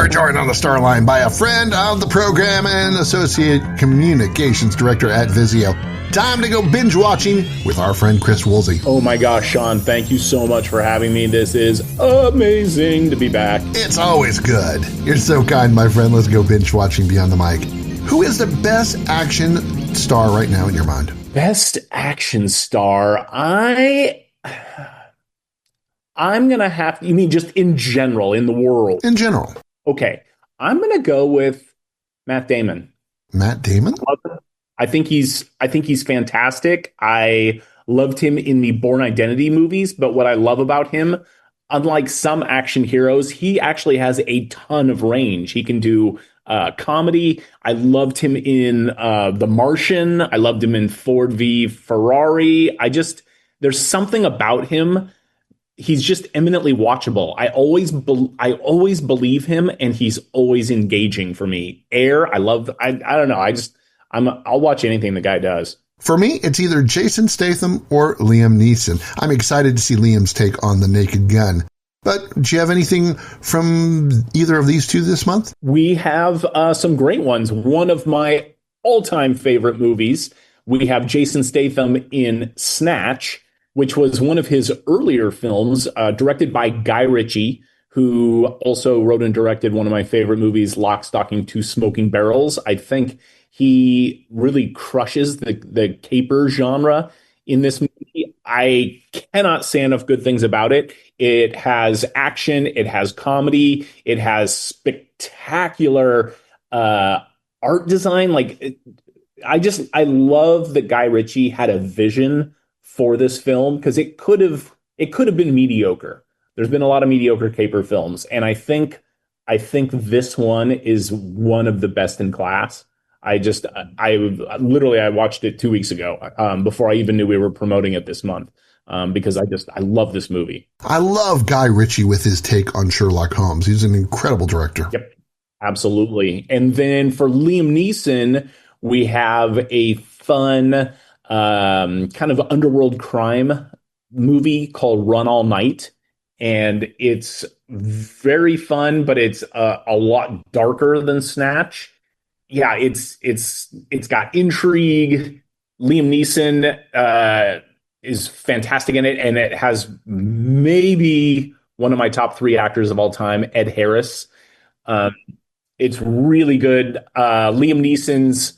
We're joined on the Starline by a friend of the program and Associate Communications Director at Vizio. Time to go binge watching with our friend Chris Woolsey. Oh my gosh, Sean, thank you so much for having me. This is amazing to be back. It's always good. You're so kind, my friend. Let's go binge watching beyond the mic. Who is the best action star right now in your mind? Best action star? I'm going to have, you mean just in general, in the world? In general. Okay. I'm going to go with Matt Damon. Matt Damon? I think he's fantastic. I loved him in the Bourne Identity movies, but what I love about him, unlike some action heroes, he actually has a ton of range. He can do comedy. I loved him in The Martian. I loved him in Ford v Ferrari. There's something about him. He's just eminently watchable. I always believe him, and he's always engaging for me. Air, I don't know. I'll watch anything the guy does. For me, it's either Jason Statham or Liam Neeson. I'm excited to see Liam's take on The Naked Gun. But do you have anything from either of these two this month? We have some great ones. One of my all-time favorite movies, we have Jason Statham in Snatch, which was one of his earlier films, directed by Guy Ritchie, who also wrote and directed one of my favorite movies, Lock, Stock, and Two Smoking Barrels. I think he really crushes the caper genre in this movie. I cannot say enough good things about it. It has action, it has comedy, it has spectacular art design. I love that Guy Ritchie had a vision for this film, because it could have been mediocre. There's been a lot of mediocre caper films, and I think this one is one of the best in class. I watched it 2 weeks ago, before I even knew we were promoting it this month, because I love this movie. I love Guy Ritchie with his take on Sherlock Holmes. He's an incredible director. Yep, absolutely. And then for Liam Neeson, we have a fun kind of underworld crime movie called Run All Night. And it's very fun, but it's a lot darker than Snatch. Yeah, it's got intrigue. Liam Neeson is fantastic in it, and it has maybe one of my top 3 actors of all time, Ed Harris. It's really good. Liam Neeson's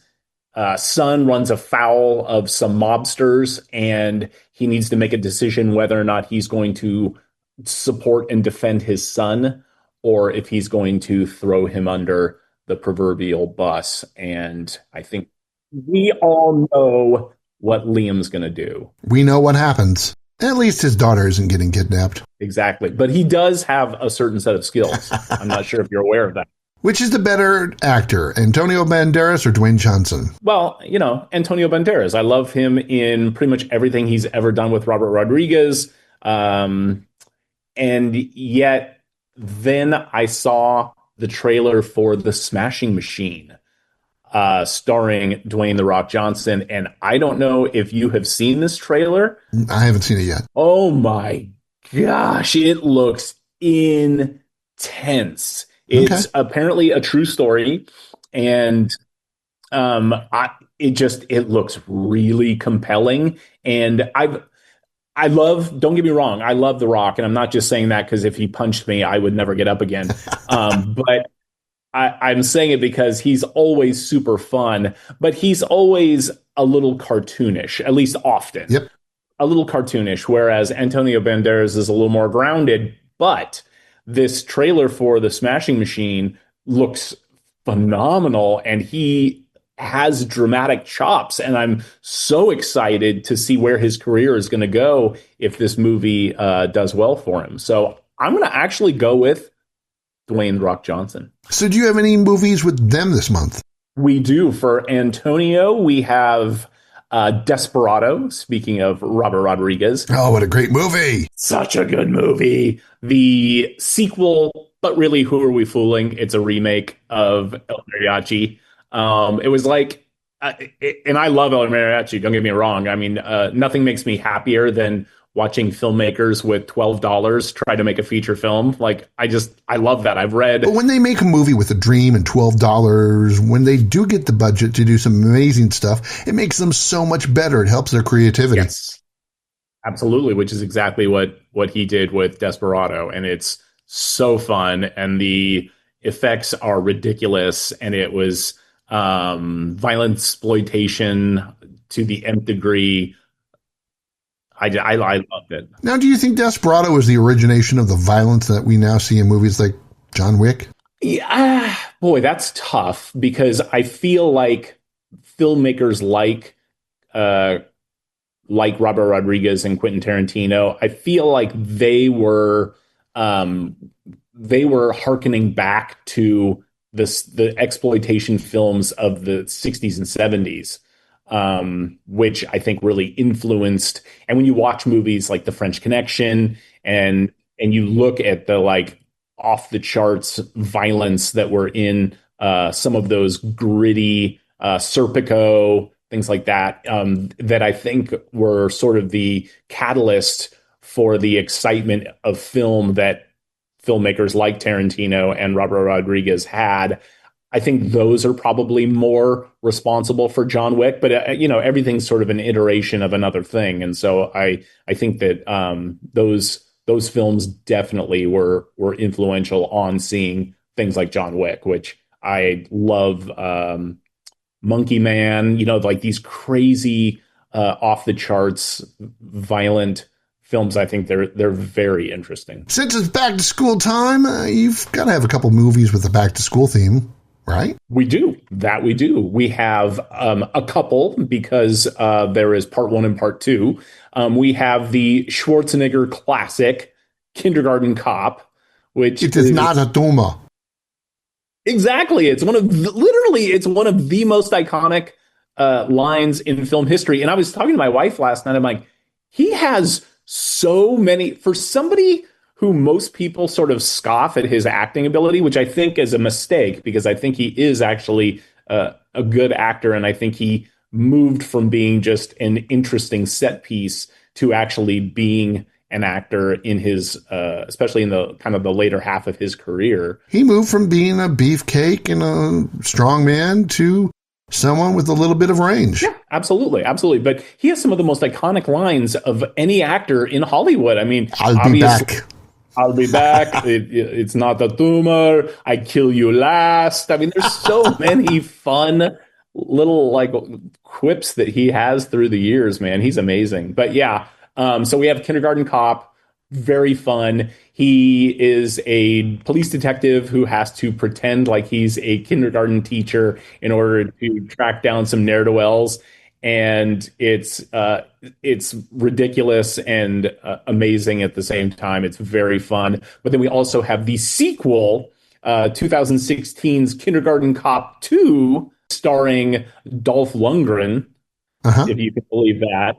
son runs afoul of some mobsters, and he needs to make a decision whether or not he's going to support and defend his son, or if he's going to throw him under the proverbial bus. And I think we all know what Liam's going to do. We know what happens. At least his daughter isn't getting kidnapped. Exactly. But he does have a certain set of skills. I'm not sure if you're aware of that. Which is the better actor, Antonio Banderas or Dwayne Johnson? Well, Antonio Banderas. I love him in pretty much everything he's ever done with Robert Rodriguez. And yet then I saw the trailer for The Smashing Machine, starring Dwayne "The Rock" Johnson. And I don't know if you have seen this trailer. I haven't seen it yet. Oh my gosh, it looks intense. It's apparently a true story, and it looks really compelling. And don't get me wrong, I love The Rock, and I'm not just saying that because if he punched me, I would never get up again. But I'm saying it because he's always super fun, but he's always a little cartoonish, at least often. Yep. A little cartoonish, whereas Antonio Banderas is a little more grounded, but this trailer for The Smashing Machine looks phenomenal, and he has dramatic chops, and I'm so excited to see where his career is going to go if this movie does well for him. So I'm going to actually go with Dwayne "The Rock" Johnson. So do you have any movies with them this month? We do. For Antonio, we have Desperado, speaking of Robert Rodriguez. Oh, what a great movie. Such a good movie. The sequel, but really, who are we fooling? It's a remake of El Mariachi. It was like, and I love El Mariachi, don't get me wrong. I mean, nothing makes me happier than watching filmmakers with $12 try to make a feature film. Like, I love that. I've read. But when they make a movie with a dream and $12, when they do get the budget to do some amazing stuff, it makes them so much better. It helps their creativity. Yes, absolutely, which is exactly what he did with Desperado. And it's so fun, and the effects are ridiculous, and it was violent exploitation to the nth degree. I loved it. Now, do you think Desperado was the origination of the violence that we now see in movies like John Wick? Yeah, boy, that's tough, because I feel like filmmakers like Robert Rodriguez and Quentin Tarantino, I feel like they were hearkening back to the exploitation films of the 60s and 70s. Which I think really influenced. And when you watch movies like The French Connection and you look at the like off the charts violence that were in some of those gritty Serpico, things like that, that I think were sort of the catalyst for the excitement of film that filmmakers like Tarantino and Robert Rodriguez had. I think those are probably more responsible for John Wick, but everything's sort of an iteration of another thing, and so I think that those films definitely were influential on seeing things like John Wick, which I love. Monkey Man, like these crazy off the charts violent films. I think they're very interesting. Since it's back to school time, you've got to have a couple movies with a back to school theme. Right? We do. We have a couple, because there is part 1 and part 2. We have the Schwarzenegger classic, Kindergarten Cop, which it is not a tumor. Exactly. It's one of the most iconic lines in film history. And I was talking to my wife last night. I'm like, he has so many, for somebody who most people sort of scoff at his acting ability, which I think is a mistake, because I think he is actually a good actor. And I think he moved from being just an interesting set piece to actually being an actor in his, especially in the kind of the later half of his career. He moved from being a beefcake and a strong man to someone with a little bit of range. Yeah, absolutely. But he has some of the most iconic lines of any actor in Hollywood. I mean, I'll be back. I'll be back. It's not a tumor. I kill you last. I mean, there's so many fun little like quips that he has through the years, man. He's amazing. But yeah, so we have Kindergarten Cop. Very fun. He is a police detective who has to pretend like he's a kindergarten teacher in order to track down some ne'er-do-wells. And it's ridiculous and amazing at the same time. It's very fun. But then we also have the sequel, 2016's Kindergarten Cop 2, starring Dolph Lundgren, if you can believe that.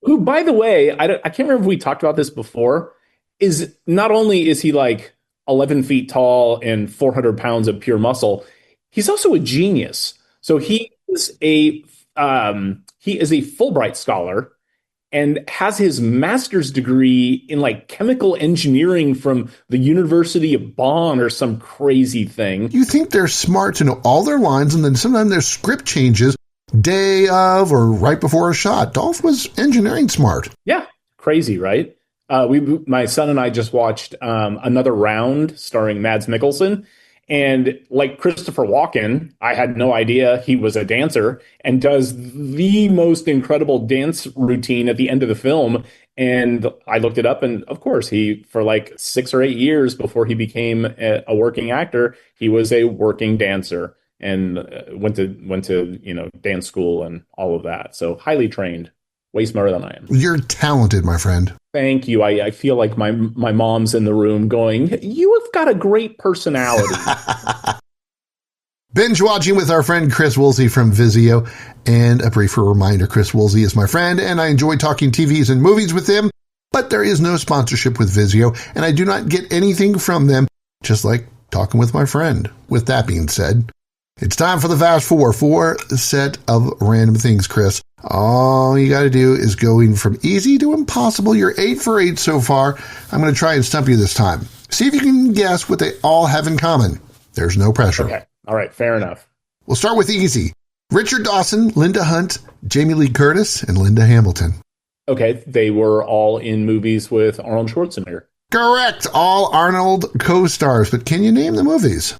Who, by the way, I can't remember if we talked about this before, is not only is he like 11 feet tall and 400 pounds of pure muscle, he's also a genius. So he is a Fulbright scholar and has his master's degree in like chemical engineering from the University of Bonn or some crazy thing. You think they're smart to know all their lines, and then sometimes their script changes day of or right before a shot. Dolph was engineering smart. Yeah, crazy, right? My son and I just watched Another Round starring Mads Mikkelsen. And like Christopher Walken, I had no idea he was a dancer, and does the most incredible dance routine at the end of the film. And I looked it up, and of course, he, for like 6 or 8 years before he became a working actor, he was a working dancer and went to dance school and all of that. So highly trained, way smarter than I am. You're talented, my friend. Thank you. I feel like my mom's in the room going, you have got a great personality. Binge watching with our friend Chris Woolsey from Vizio. And a brief reminder, Chris Woolsey is my friend, and I enjoy talking TVs and movies with him, but there is no sponsorship with Vizio, and I do not get anything from them, just like talking with my friend. With that being said, it's time for the Fast Four. 4 set of random things, Chris. All you got to do is going from easy to impossible. You're 8 for 8 so far. I'm going to try and stump you this time. See if you can guess what they all have in common. There's no pressure. Okay. All right. Fair enough. We'll start with easy. Richard Dawson, Linda Hunt, Jamie Lee Curtis, and Linda Hamilton. Okay. They were all in movies with Arnold Schwarzenegger. Correct. All Arnold co-stars. But can you name the movies?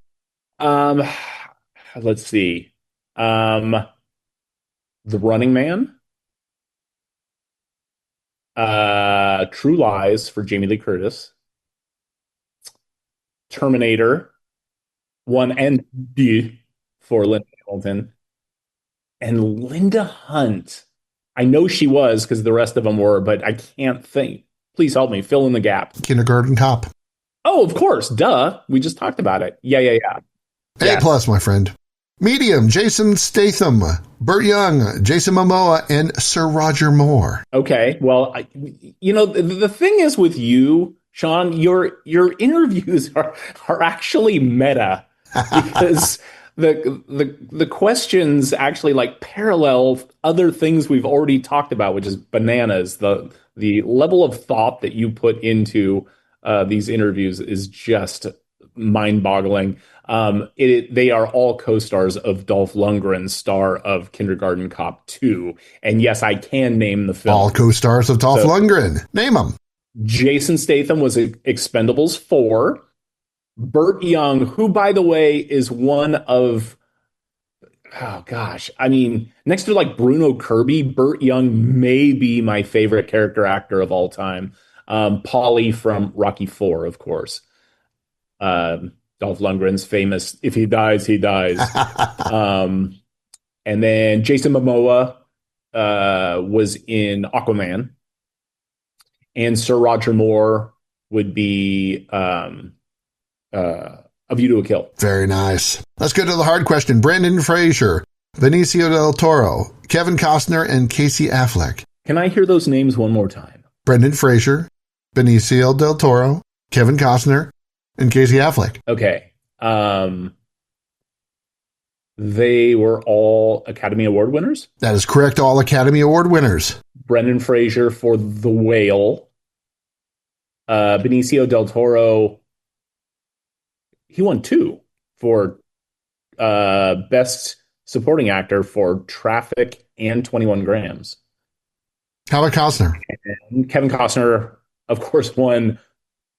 Let's see. The Running Man. True Lies for Jamie Lee Curtis. Terminator 1 and 2 for Linda Hamilton. And Linda Hunt. I know she was because the rest of them were, but I can't think. Please help me. Fill in the gap. Kindergarten Cop. Oh, of course. Duh. We just talked about it. Yeah. A plus, my friend. Medium, Jason Statham, Burt Young, Jason Momoa, and Sir Roger Moore. Okay. Well, the thing is with you, Sean, your interviews are actually meta because the questions actually like parallel other things we've already talked about, which is bananas. The level of thought that you put into these interviews is just mind-boggling. They are all co-stars of Dolph Lundgren, star of Kindergarten Cop 2. And yes, I can name the film. All co-stars of Dolph Lundgren. Name them. Jason Statham was Expendables 4. Burt Young, who, by the way, is one of, next to like Bruno Kirby, Burt Young may be my favorite character actor of all time. Paulie from Rocky 4, of course. Dolph Lundgren's famous, if he dies, he dies. And then Jason Momoa was in Aquaman. And Sir Roger Moore would be A View to a Kill. Very nice. Let's go to the hard question. Brendan Fraser, Benicio del Toro, Kevin Costner, and Casey Affleck. Can I hear those names one more time? Brendan Fraser, Benicio del Toro, Kevin Costner, and Casey Affleck. Okay. They were all Academy Award winners? That is correct. All Academy Award winners. Brendan Fraser for The Whale. Benicio del Toro, he won 2 for Best Supporting Actor for Traffic and 21 Grams. How about Costner? And Kevin Costner, of course, won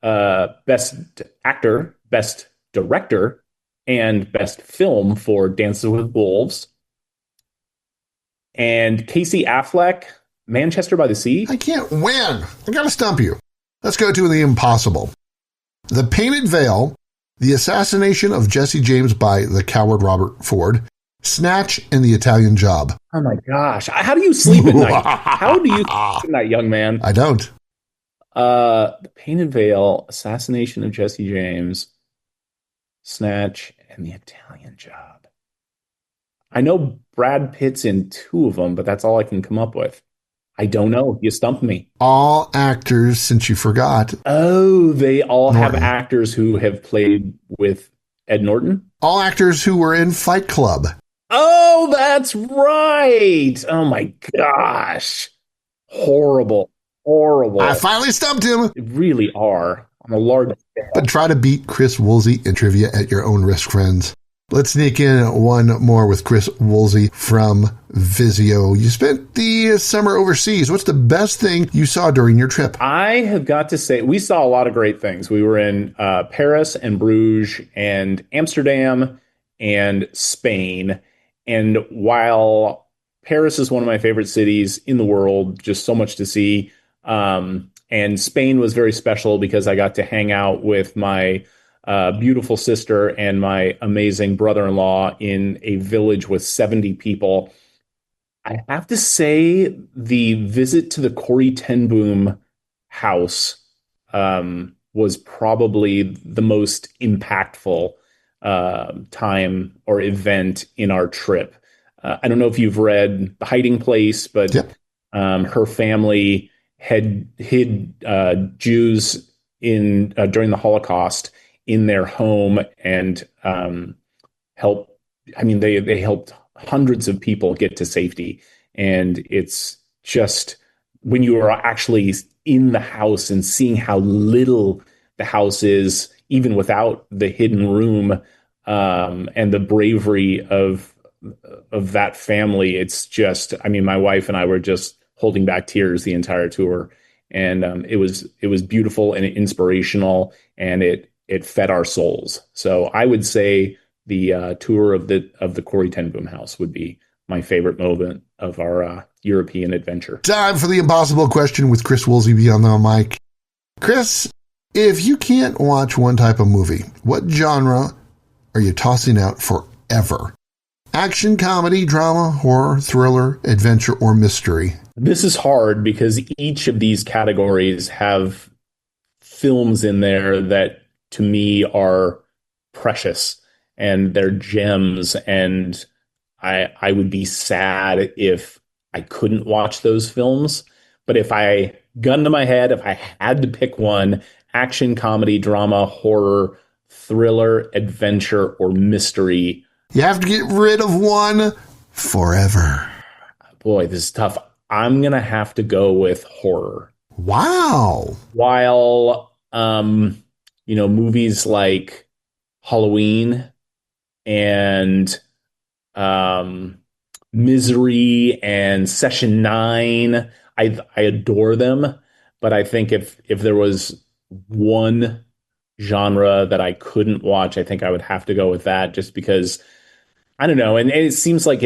Best Actor, Best Director, and Best Film for Dances with Wolves. And Casey Affleck, Manchester by the Sea. I can't win. I gotta stump you. Let's go to the impossible. The Painted Veil, The Assassination of Jesse James by the Coward Robert Ford, Snatch, and The Italian Job. Oh my gosh. How do you sleep at night? How do you sleep at night, young man? I don't. The Painted Veil, Assassination of Jesse James, Snatch, and The Italian Job. I know Brad Pitt's in 2 of them, but that's all I can come up with. I don't know. You stumped me. All actors, since you forgot. Oh, they all have actors who have played with Ed Norton? All actors who were in Fight Club. Oh, that's right. Oh my gosh. Horrible. I finally stumped him. They really are on a large scale. But try to beat Chris Woolsey in trivia at your own risk, friends. Let's sneak in one more with Chris Woolsey from Vizio. You spent the summer overseas. What's the best thing you saw during your trip? I have got to say, we saw a lot of great things. We were in Paris and Bruges and Amsterdam and Spain. And while Paris is one of my favorite cities in the world, just so much to see, and Spain was very special because I got to hang out with my beautiful sister and my amazing brother-in-law in a village with 70 people. I have to say the visit to the Corrie ten Boom house was probably the most impactful time or event in our trip. I don't know if you've read The Hiding Place, but Yep. Her family had hid Jews in during the Holocaust in their home and helped. I mean, they helped hundreds of people get to safety. And it's just when you are actually in the house and seeing how little the house is, even without the hidden room, and the bravery of that family. It's just, I mean, my wife and I were just holding back tears the entire tour, and it was beautiful and inspirational, and it fed our souls. So I would say the tour of the Corrie ten Boom house would be my favorite moment of our European adventure. Time for the impossible question with Chris Woolsey beyond the mic. Chris, if you can't watch one type of movie, what genre are you tossing out forever? Action, comedy, drama, horror, thriller, adventure, or mystery? This is hard because each of these categories have films in there that to me are precious and they're gems, and I would be sad if I couldn't watch those films. But if I, gun to my head, if I had to pick one, action, comedy, drama, horror, thriller, adventure, or mystery. You have to get rid of one forever. Boy, this is tough. I'm going to have to go with horror. Wow. While, movies like Halloween and Misery and Session 9, I adore them. But I think if there was one genre that I couldn't watch, I think I would have to go with that, just because I don't know. And it seems like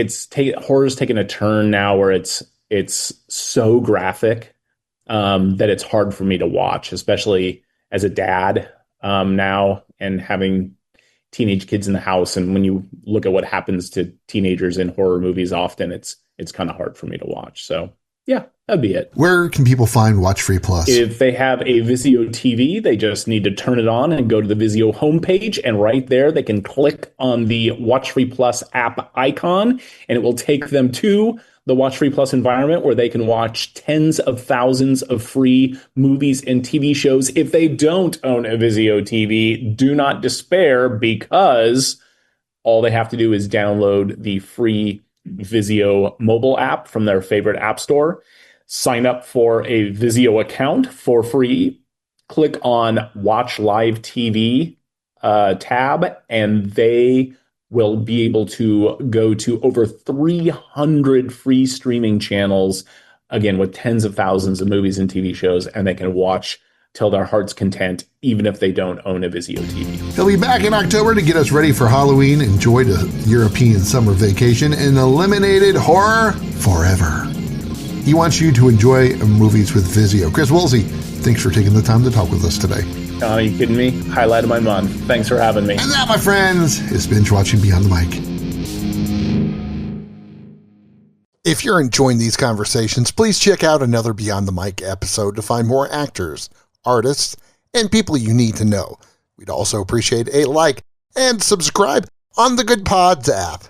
horror's taken a turn now where it's so graphic that it's hard for me to watch, especially as a dad now and having teenage kids in the house. And when you look at what happens to teenagers in horror movies, often it's kind of hard for me to watch. So yeah, that'd be it. Where can people find Watch Free Plus? If they have a Vizio TV, they just need to turn it on and go to the Vizio homepage. And right there, they can click on the Watch Free Plus app icon, and it will take them to the Watch Free Plus environment where they can watch tens of thousands of free movies and TV shows. If they don't own a Vizio TV, do not despair, because all they have to do is download the free Vizio mobile app from their favorite app store, sign up for a Vizio account for free, click on Watch Live TV tab, and they will be able to go to over 300 free streaming channels, again, with tens of thousands of movies and TV shows, and they can watch till their heart's content, even if they don't own a Vizio TV. He'll be back in October to get us ready for Halloween, enjoyed a European summer vacation, and eliminated horror forever. He wants you to enjoy movies with Vizio. Chris Woolsey, thanks for taking the time to talk with us today. Are you kidding me? Highlight of my month. Thanks for having me. And that, my friends, is Binge Watching Beyond the Mic. If you're enjoying these conversations, please check out another Beyond the Mic episode to find more actors, artists, and people you need to know. We'd also appreciate a like and subscribe on the Good Pods app.